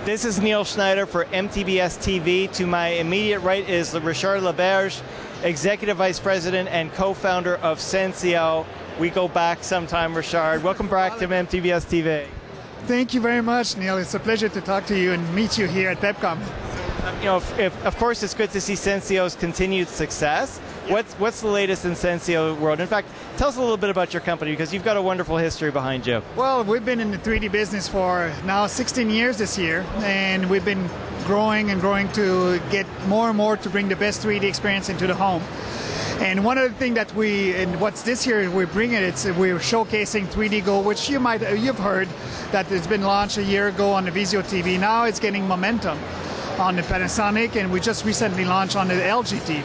This is Neil Schneider for MTBS TV. To my immediate right is Richard Laberge, Executive Vice President and co-founder of Sensio. We go back sometime, Richard. Welcome back to MTBS TV. Thank you very much, Neil. It's a pleasure to talk to you and meet you here at PepCom. You know, of course, it's good to see Sensio's continued success. What's the latest in Sensio world? In fact, tell us a little bit about your company, because you've got a wonderful history behind you. Well, we've been in the 3D business for now 16 years this year, and we've been growing and growing to get more and more to bring the best 3D experience into the home. And one of the things that what's this year we're bringing, we're showcasing 3D Go, which you've heard that it's been launched a year ago on the Vizio TV. Now it's getting momentum on the Panasonic, and we just recently launched on the LG TV.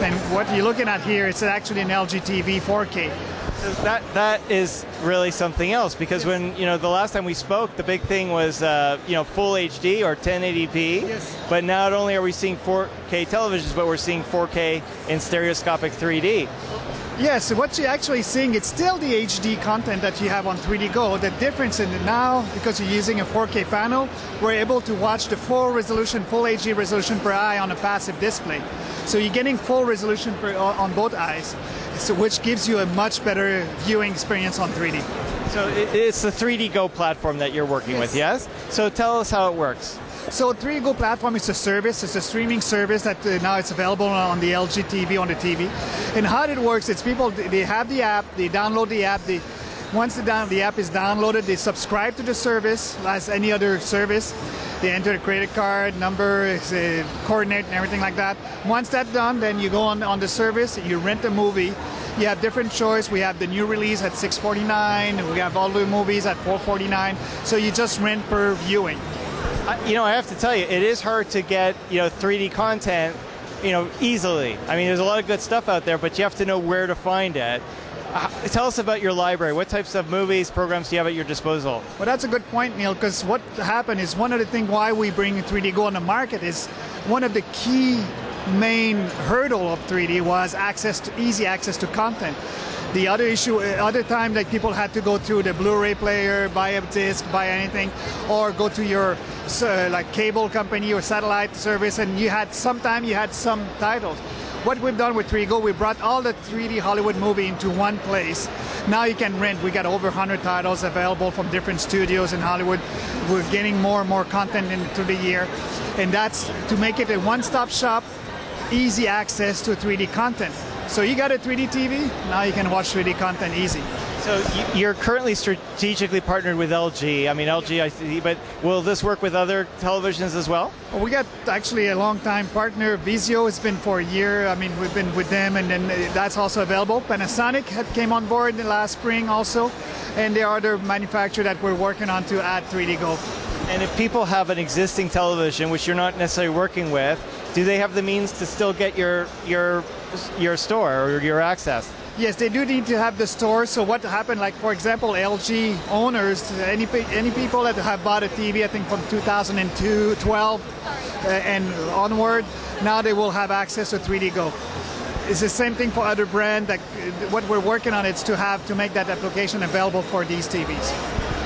And what you're looking at here, it's actually an LG TV 4K. So that is really something else, because when the last time we spoke, the big thing was full HD or 1080p. Yes. But not only are we seeing 4K televisions, but we're seeing 4K in stereoscopic 3D. Yes, so what you're actually seeing, it's still the HD content that you have on 3D Go. The difference in it now, because you're using a 4K panel, we're able to watch the full resolution, full HD resolution per eye on a passive display. So you're getting full resolution on both eyes, so which gives you a much better viewing experience on 3D. So it's the 3D Go platform that you're working with, yes? So tell us how it works. So 3D Go platform is a service. It's a streaming service that now it's available on the LG TV, on the TV. And how it works, it's people, they have the app, they download the app, once the app is downloaded, they subscribe to the service, as any other service. They enter a credit card, number, coordinate, and everything like that. Once that's done, then you go on the service, you rent a movie. You have different choice. We have the new release at $6.49. We have all the movies at $4.49. So you just rent per viewing. I have to tell you, it is hard to get 3D content easily. I mean, there's a lot of good stuff out there, but you have to know where to find it. Tell us about your library. What types of movies, programs do you have at your disposal? Well, that's a good point, Neil, because what happened is one of the things why we bring 3D Go on the market is one of the key main hurdle of 3D was easy access to content. The other issue, other time that people had to go through the Blu-ray player, buy a disc, buy anything, or go to your like cable company or satellite service, and you had some titles. What we've done with 3D Go, we brought all the 3D Hollywood movie into one place. Now you can rent. We got over 100 titles available from different studios in Hollywood. We're getting more and more content into the year, and that's to make it a one-stop shop, easy access to 3D content. So you got a 3D TV, now you can watch 3D content easy. So you're currently strategically partnered with LG. I mean, LG, I see, but will this work with other televisions as well? Well, we got actually a long-time partner, Vizio. It's been for a year. I mean, we've been with them, and then that's also available. Panasonic came on board in the last spring also, and there are other manufacturers that we're working on to add 3D Go. And if people have an existing television, which you're not necessarily working with, do they have the means to still get your store or your access? Yes, they do need to have the store. So what happened, like for example, LG owners, any people that have bought a TV, I think from 2002, 12 and onward, now they will have access to 3D Go. It's the same thing for other brands. That what we're working on is to make that application available for these TVs.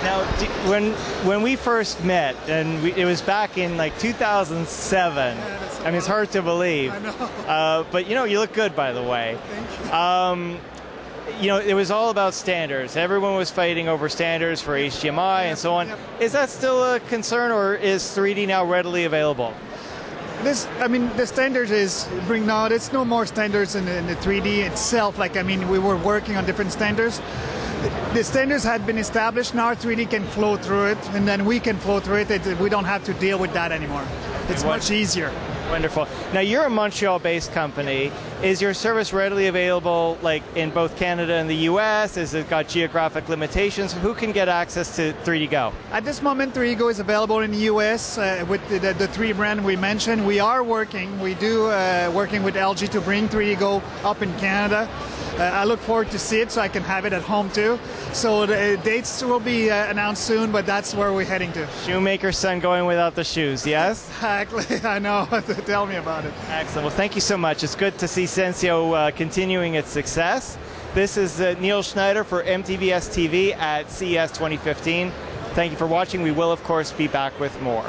Now, when we first met, and it was back in like 2007. I mean, it's hard to believe. I know. But you look good, by the way. Thank you. It was all about standards. Everyone was fighting over standards for HDMI and so on. Yep. Is that still a concern, or is 3D now readily available? The standard is there's no more standards in the 3D itself. We were working on different standards. The standards had been established. Now 3D can flow through it, and then we can flow through it. We don't have to deal with that anymore. It's much easier. Wonderful. Now, you're a Montreal-based company. Is your service readily available like in both Canada and the US? Has it got geographic limitations? Who can get access to 3D Go? At this moment, 3D Go is available in the US with the three brands we mentioned. We are working with LG to bring 3D Go up in Canada. I look forward to see it so I can have it at home too. So the dates will be announced soon, but that's where we're heading to. Shoemaker's son going without the shoes, yes? Exactly, I know. Tell me about it. Excellent. Well, thank you so much. It's good to see Sensio continuing its success. This is Neil Schneider for MTBS TV at CES 2015. Thank you for watching. We will, of course, be back with more.